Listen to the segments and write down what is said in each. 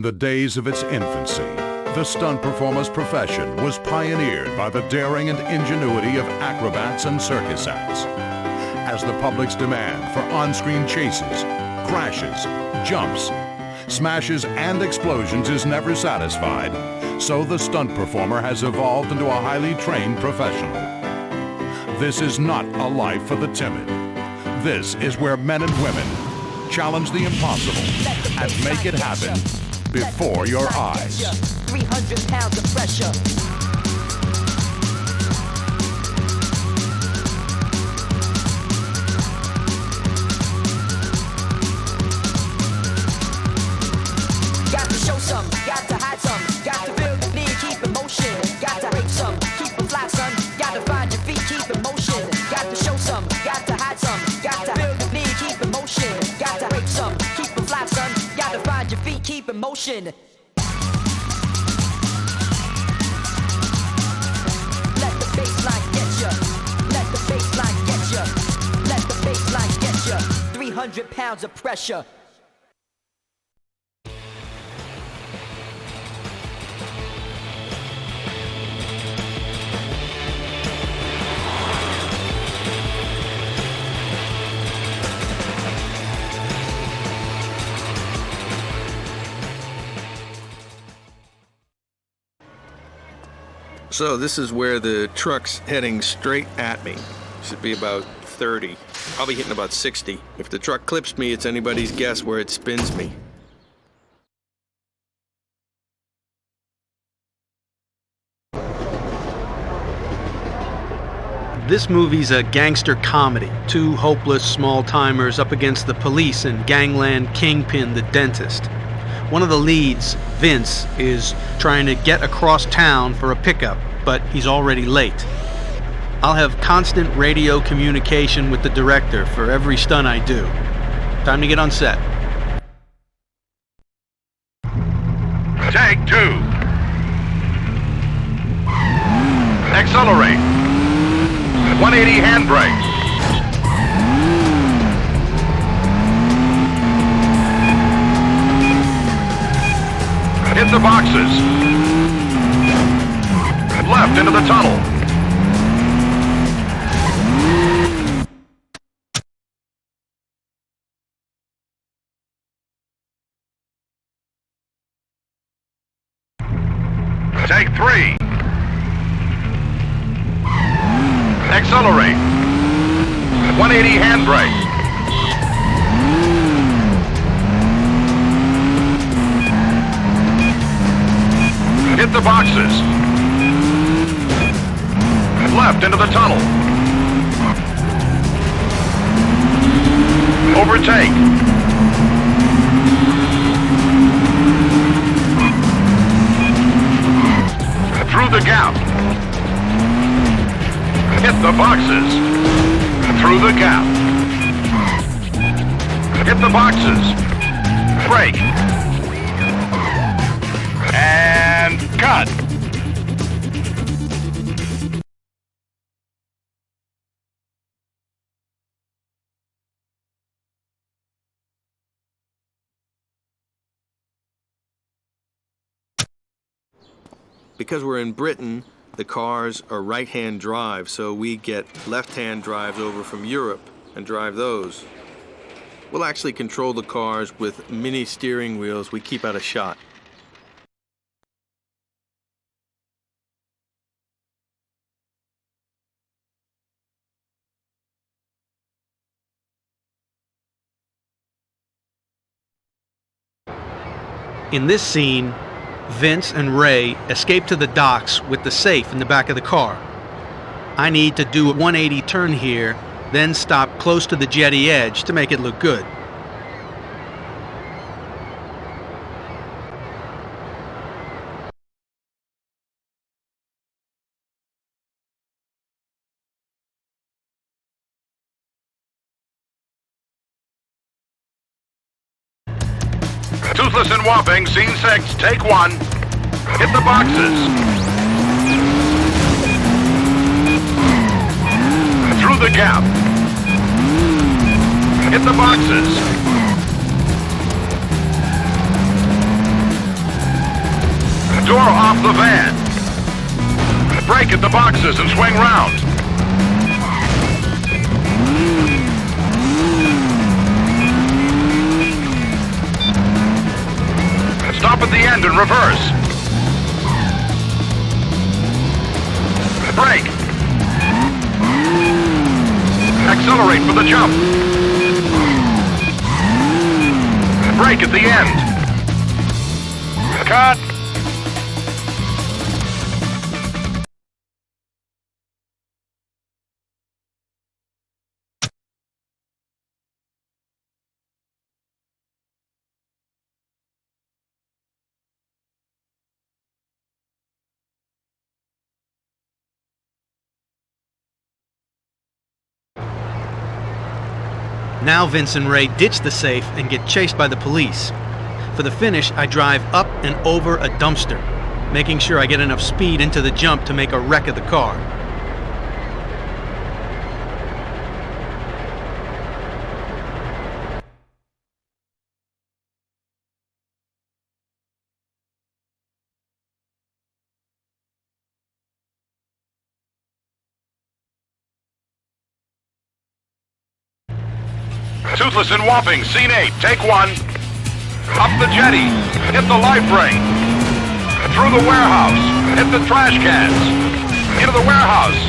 The days of its infancy, the stunt performer's profession was pioneered by the daring and ingenuity of acrobats and circus acts. As the public's demand for on-screen chases, crashes, jumps, smashes, and explosions is never satisfied, so the stunt performer has evolved into a highly trained professional. This is not a life for the timid. This is where men and women challenge the impossible and make it happen before your eyes. 300 pounds of pressure. Got to show some, got to hide some, got to build the need, keep in motion. Got to break some, keep it fly, son. Got to find your feet, keep in motion. Got to show some, got to hide some, got to build the need, keep in motion. Got to break some, keep it fly, son. Got to find your feet, keep in motion. Let the baseline get ya. Let the baseline get ya. Let the baseline get ya. 300 pounds of pressure. So this is where the truck's heading straight at me. Should be about 30. I'll be hitting about 60. If the truck clips me, it's anybody's guess where it spins me. This movie's a gangster comedy. Two hopeless small-timers up against the police and gangland kingpin, the dentist. One of the leads, Vince, is trying to get across town for a pickup, but he's already late. I'll have constant radio communication with the director for every stunt I do. Time to get on set. Take 2. Accelerate. 180 handbrake. Hit the boxes. Left into the tunnel. Take 3. Accelerate. 180 handbrake. Hit the boxes. Left into the tunnel. Overtake. Through the gap. Hit the boxes. Through the gap. Hit the boxes. Brake. And cut. Because we're in Britain, the cars are right-hand drive, so we get left-hand drives over from Europe and drive those. We'll actually control the cars with mini steering wheels we keep out of shot. In this scene, Vince and Ray escape to the docks with the safe in the back of the car. I need to do a 180 turn here, then stop close to the jetty edge to make it look good. Toothless and Whopping, Scene 6, Take 1. Hit the boxes. Through the gap. Hit the boxes. door off the van. Brake at the boxes and swing round. Stop at the end and reverse. Brake. Accelerate for the jump. Brake at the end. Cut. Now Vince and Ray ditch the safe and get chased by the police. For the finish, I drive up and over a dumpster, making sure I get enough speed into the jump to make a wreck of the car. Toothless and Whopping, scene 8, take 1. Up the jetty, hit the life ring. Through the warehouse, hit the trash cans. Into the warehouse.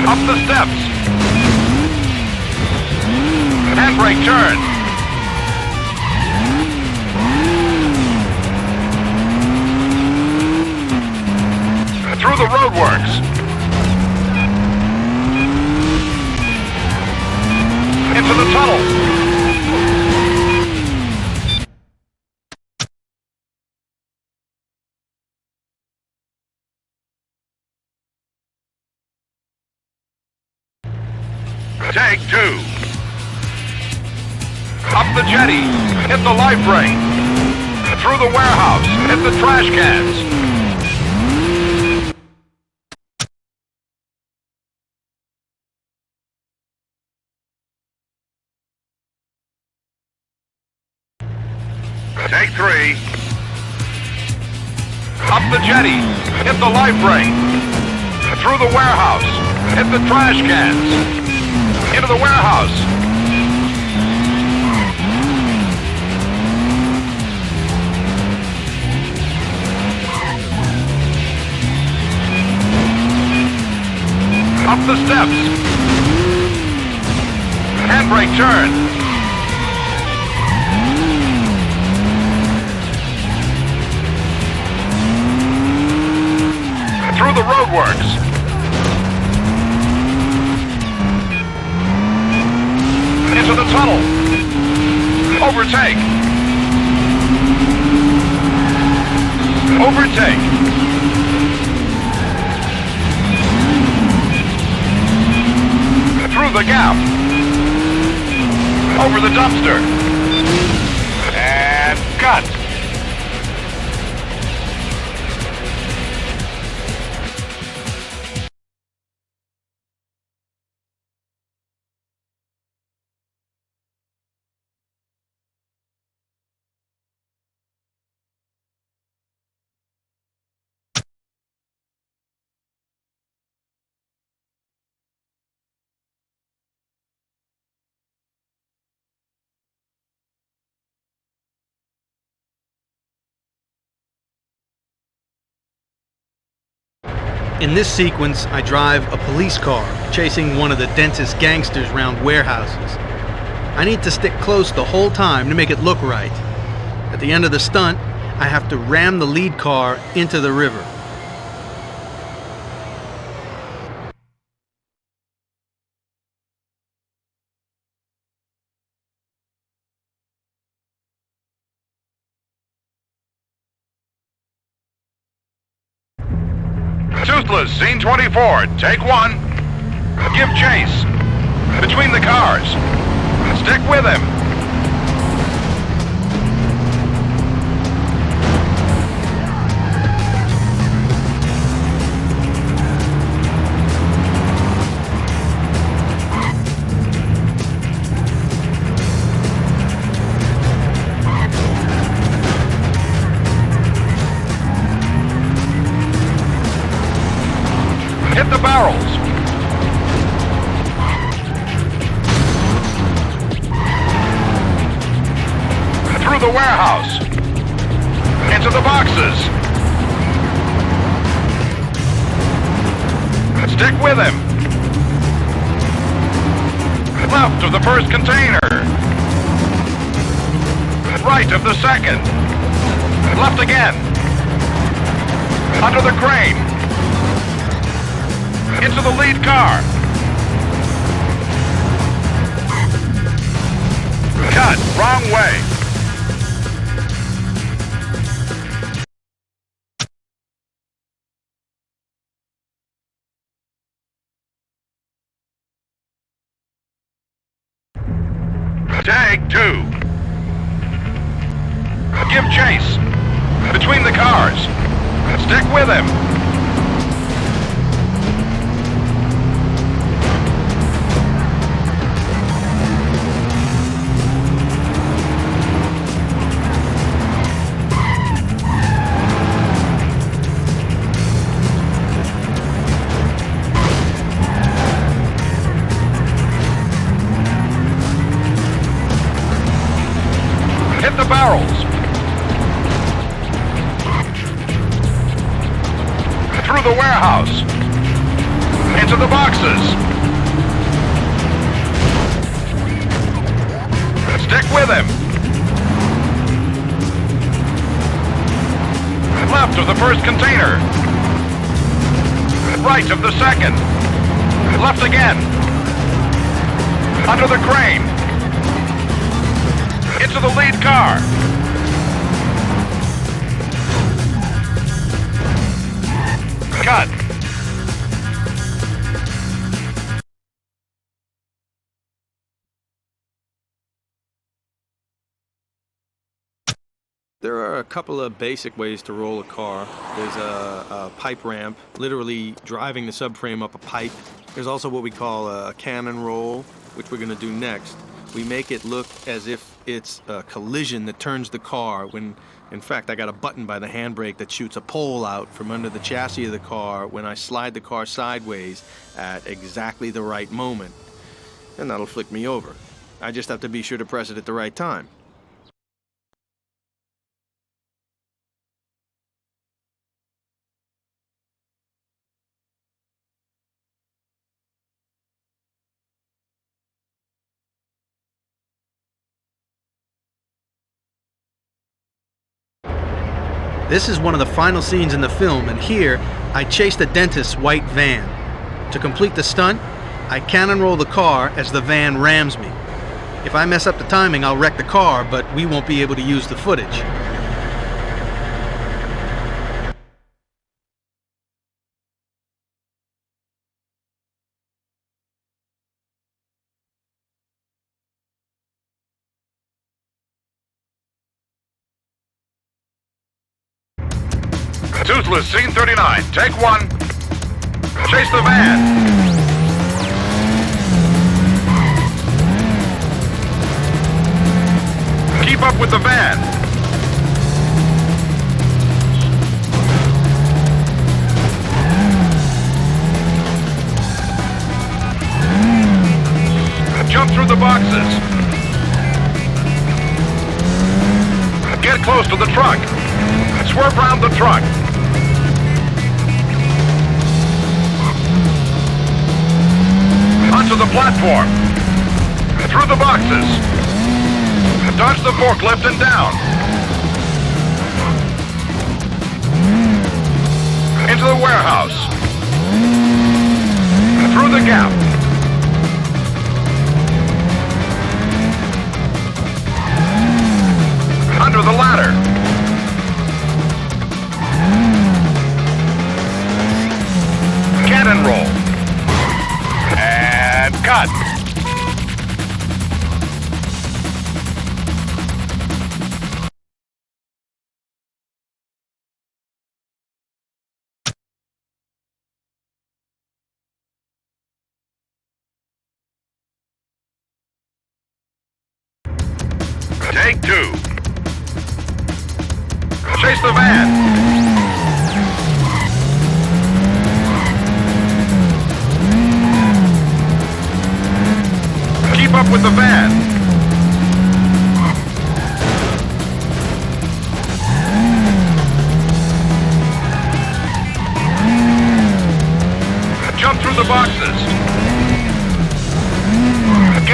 Up the steps. Handbrake turn. Through the roadworks. Into the tunnel. Take 2. Up the jetty. Hit the life ring. Through the warehouse. Hit the trash cans. Take 3. Up the jetty. Hit the life ring. Through the warehouse. Hit the trash cans. Into the warehouse. Up the steps. Handbrake turn. Through the roadworks. Into the tunnel. Overtake. Overtake. Through the gap. Over the dumpster. And cut. In this sequence, I drive a police car, chasing one of the dentist gangsters around warehouses. I need to stick close the whole time to make it look right. At the end of the stunt, I have to ram the lead car into the river. Toothless, scene 24, take 1. Give chase. Between the cars. Stick with him. Hit the barrels. Through the warehouse. Into the boxes. Stick with him. Left of the first container. Right of the second. Left again. Under the crane. Into the lead car. Cut. Wrong way. Take 2. Give chase. Between the cars. Stick with him. Hit the barrels. Through the warehouse. Into the boxes. Stick with him. Left of the first container. Right of the second. Left again. Under the crane. Into the lead car. Cut. There are a couple of basic ways to roll a car. There's a pipe ramp, literally driving the subframe up a pipe. There's also what we call a cannon roll, which we're going to do next. We make it look as if it's a collision that turns the car when, in fact, I got a button by the handbrake that shoots a pole out from under the chassis of the car when I slide the car sideways at exactly the right moment. And that'll flick me over. I just have to be sure to press it at the right time. This is one of the final scenes in the film, and here I chase the dentist's white van. To complete the stunt, I cannon roll the car as the van rams me. If I mess up the timing, I'll wreck the car, but we won't be able to use the footage. Toothless, scene 39. Take 1. Chase the van. Keep up with the van. Jump through the boxes. Get close to the truck. Swerve around the truck. Onto the platform. Through the boxes. Dodge the forklift and down. Into the warehouse. Through the gap. Under the ladder. Cannon roll. And cut. Take 2. Chase the van.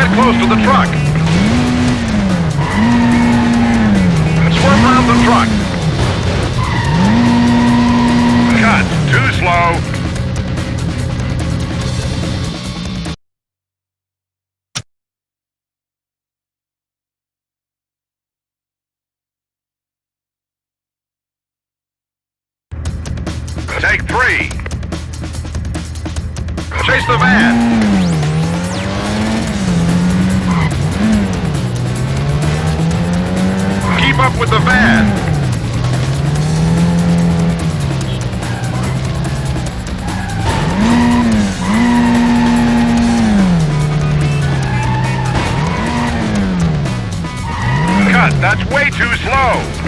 Get close to the truck. Swerve around the truck. Cut. Too slow. Take 3. Chase the van. Keep up with the van. Cut. That's way too slow.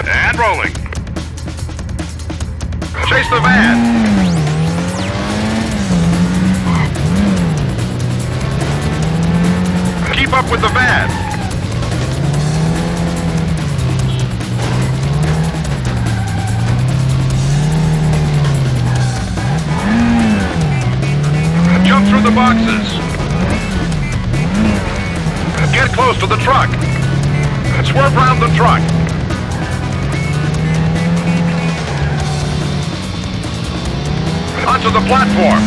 And rolling. Chase the van. Keep up with the van. Jump through the boxes. Get close to the truck. Swerve around the truck. Onto the platform.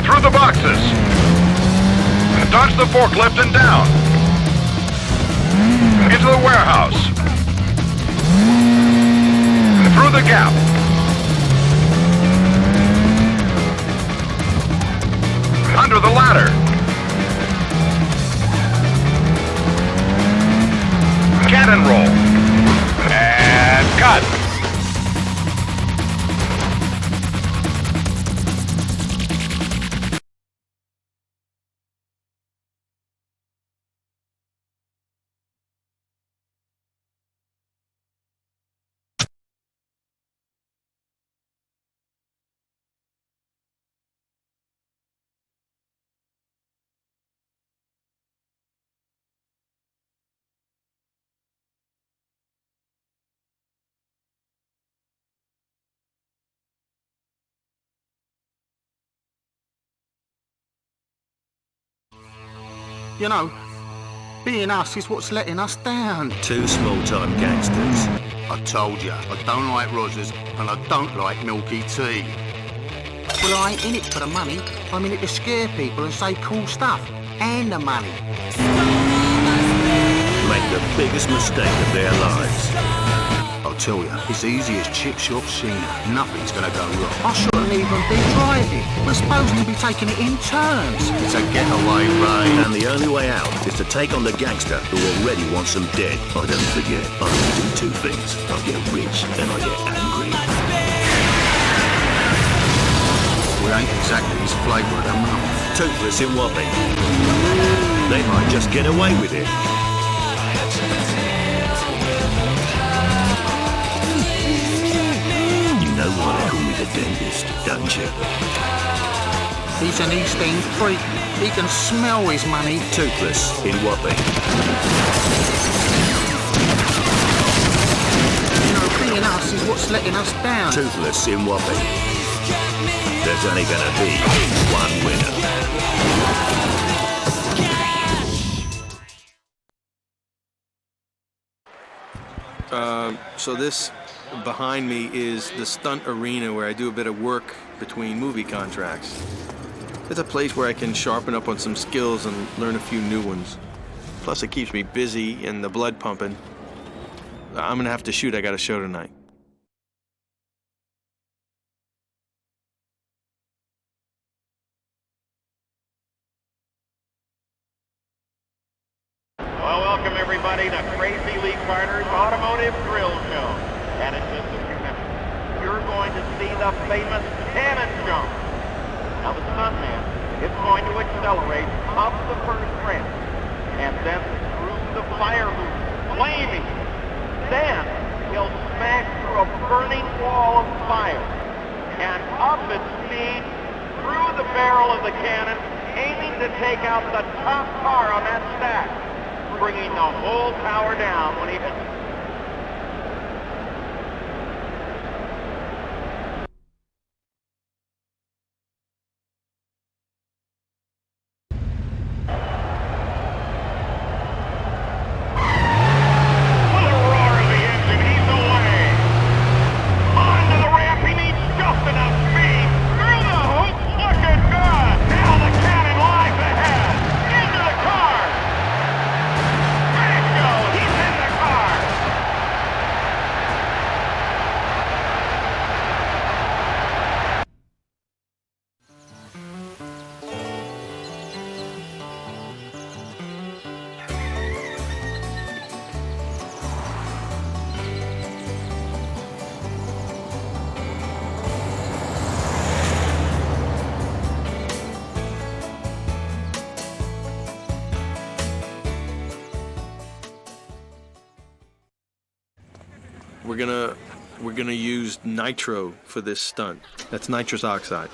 Through the boxes. Dodge the forklift and down. Into the warehouse. Through the gap. Under the ladder. Cannon roll. And cut. You know, being us is what's letting us down. Two small-time gangsters. I told you, I don't like Rogers and I don't like milky tea. Well, I ain't in it for the money. I'm in it to scare people and say cool stuff. And the money. Make the biggest mistake of their lives. I'll tell you, it's easy as chip shop Sheena. Nothing's gonna go wrong. I shouldn't even be driving. We're supposed to be taking it in turns. It's a getaway, Ray. And the only way out is to take on the gangster who already wants them dead. I don't forget, I only do two things. I get rich and I get angry. We ain't exactly his flavour of the month. Toothless in Wapping. They might just get away with it. You know why they call me the dentist, don't you? He's an East End freak. He can smell his money. Toothless in Wapping. You know, being us is what's letting us down. Toothless in Wapping. There's only gonna be one winner. So this behind me is the stunt arena where I do a bit of work between movie contracts. It's a place where I can sharpen up on some skills and learn a few new ones. Plus it keeps me busy and the blood pumping. I'm gonna have to shoot, I got a show tonight. Well, welcome everybody to Crazy League Partners Automotive Thrill Show. And in just a few minutes, you're going to see the famous cannon jump. Now the Stuntman is going to accelerate up the first ramp and then through the fire hose, flaming. Then he'll smash through a burning wall of fire and up at speed through the barrel of the cannon, aiming to take out the top car on that stack, bringing the whole tower down when he hits it. We're gonna use nitro for this stunt. That's nitrous oxide.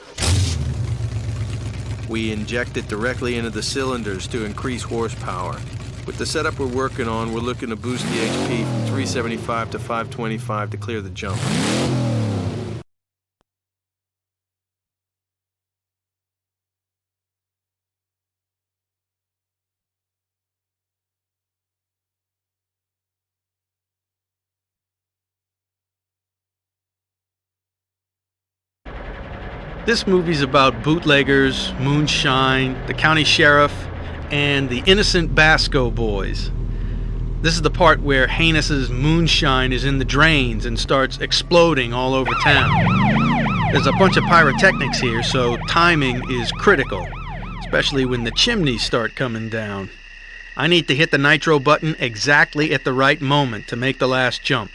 We inject it directly into the cylinders to increase horsepower. With the setup we're working on, we're looking to boost the HP from 375 to 525 to clear the jump. This movie's about bootleggers, moonshine, the county sheriff, and the innocent Basco boys. This is the part where Haynes's moonshine is in the drains and starts exploding all over town. There's a bunch of pyrotechnics here, so timing is critical, especially when the chimneys start coming down. I need to hit the nitro button exactly at the right moment to make the last jump.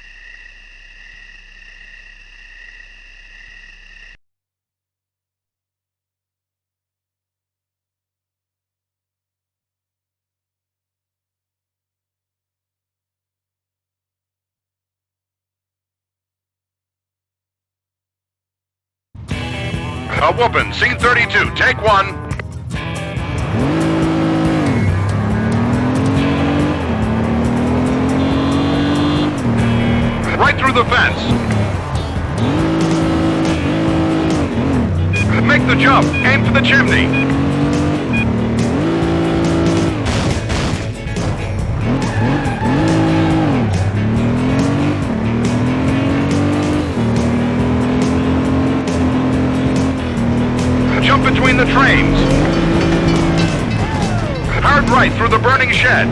A whoopin', scene 32, take one. Right through the fence. Make the jump, aim for the chimney. Jump between the trains. Hard right through the burning shed.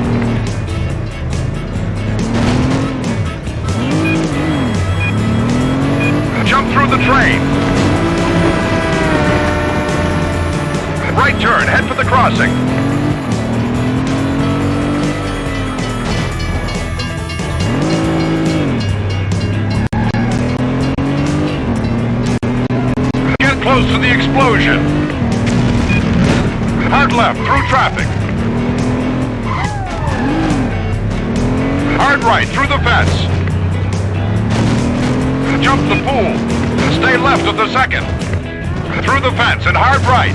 Jump through the train. Right turn, head for the crossing. Get close to the explosion. Hard left through traffic. Hard right through the fence. Jump the pool. Stay left of the second. Through the fence and hard right.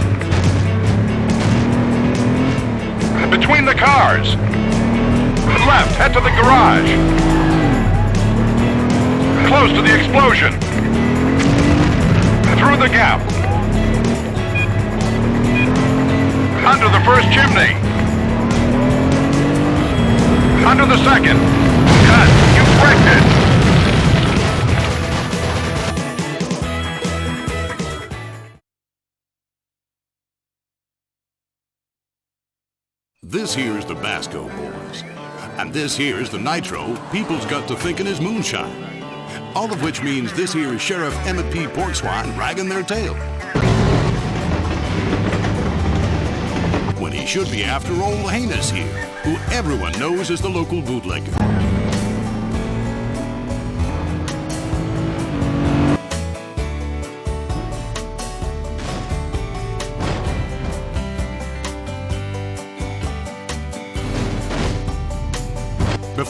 Between the cars. Left, head to the garage. Close to the explosion. Through the gap. Under the first chimney. Under the second. Cut. You wrecked it. This here's the Basco boys. And this here's the nitro people's got to thinking is moonshine. All of which means this here is Sheriff Emmett P. Porkswine wagging their tail. When he should be after old Haynes here, who everyone knows is the local bootlegger.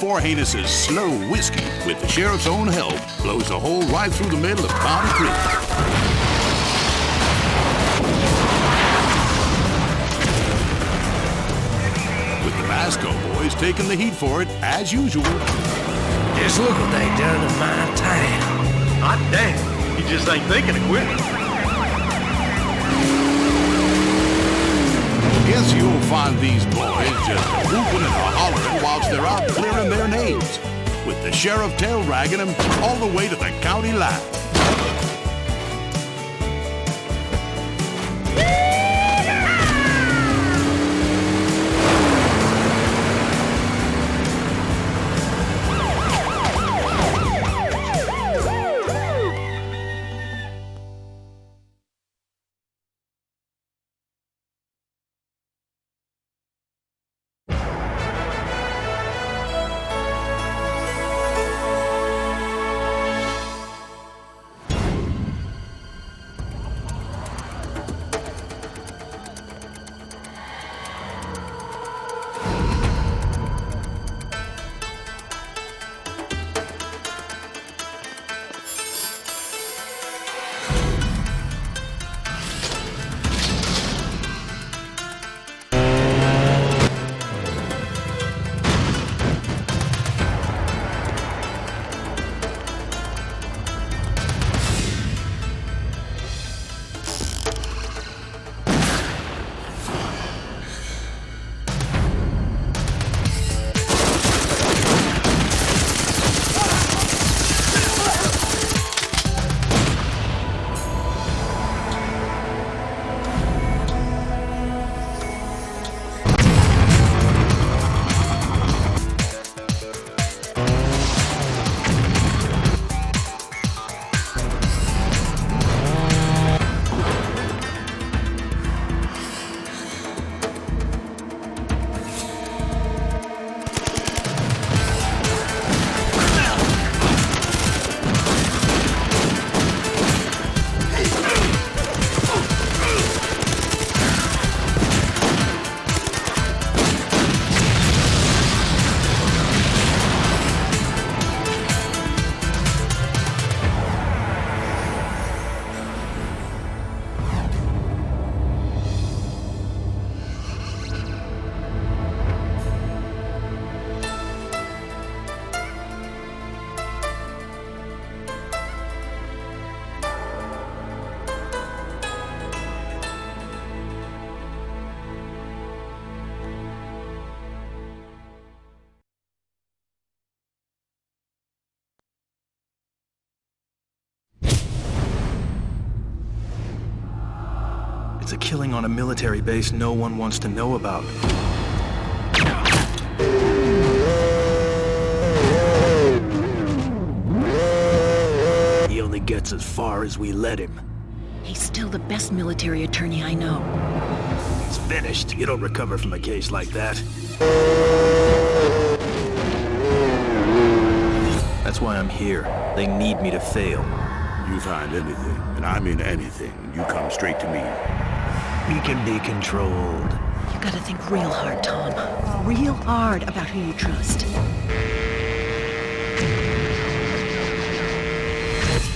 before Hanus's slow whiskey, with the sheriff's own help, blows a hole right through the middle of Powder Creek. With the Vasco boys taking the heat for it, as usual. Just look what they done to my town. Hot damn, he just ain't thinking of quitting. Guess you'll find these boys just whooping and hollering whilst they're out clearing their names, with the sheriff tail dragging them all the way to the county line. It's a killing on a military base no one wants to know about. He only gets as far as we let him. He's still the best military attorney I know. He's finished. You don't recover from a case like that. That's why I'm here. They need me to fail. You find anything, and I mean anything, you come straight to me. We can be controlled. You gotta think real hard, Tom. Real hard about who you trust.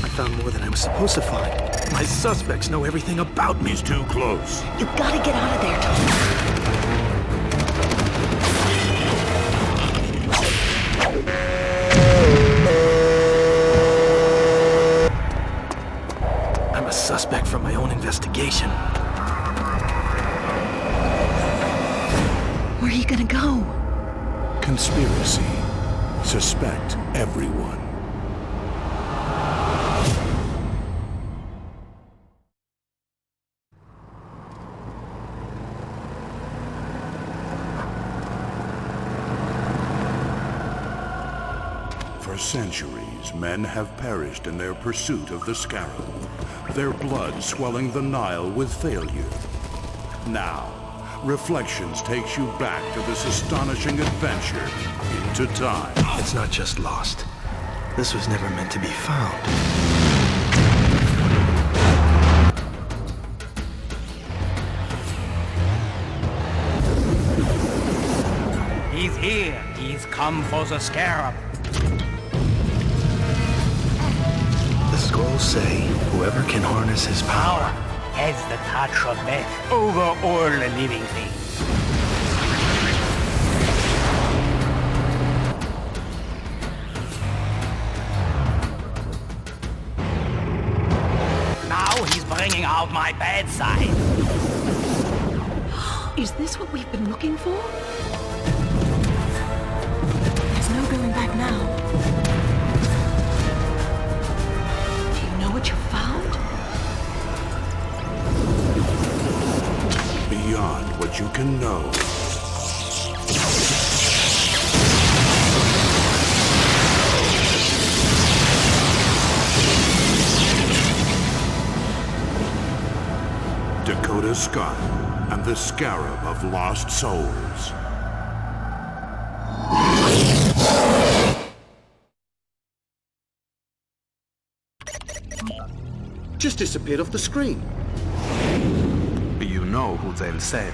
I found more than I was supposed to find. My suspects know everything about me. He's too close. You gotta get out of there, Tom. I'm a suspect from my own investigation. Where are you gonna go? Conspiracy. Suspect everyone. For centuries, men have perished in their pursuit of the scarab, their blood swelling the Nile with failure. Now, Reflections takes you back to this astonishing adventure into time. It's not just lost. This was never meant to be found. He's here. He He's come for the scarab. The scrolls say whoever can harness his power Has the touch of death over all the living things. Now he's bringing out my bad side. Is this what we've been looking for? There's no going back now. Do you know what you found? Beyond what you can know. Dakota Scott and the Scarab of Lost Souls. Just disappeared off the screen. You know who they'll send.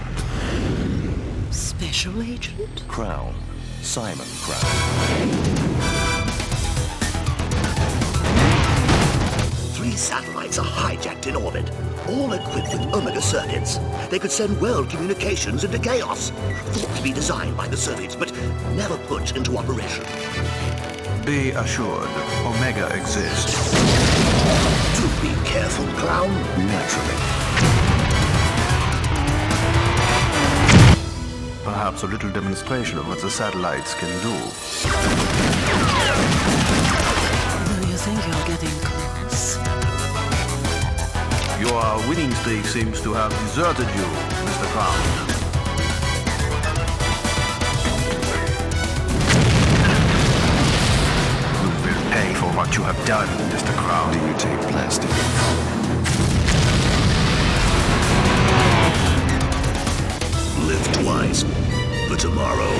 Special agent? Crown. Simon Crown. 3 satellites are hijacked in orbit, all equipped with Omega circuits. They could send world communications into chaos. Thought to be designed by the Soviets, but never put into operation. Be assured, Omega exists. Do be careful, Clown. Naturally. Perhaps a little demonstration of what the satellites can do. Do you think you're getting close? Your winning streak seems to have deserted you, Mr. Crown. You will pay for what you have done, Mr. Crown. Do you take plastic? Live twice for tomorrow.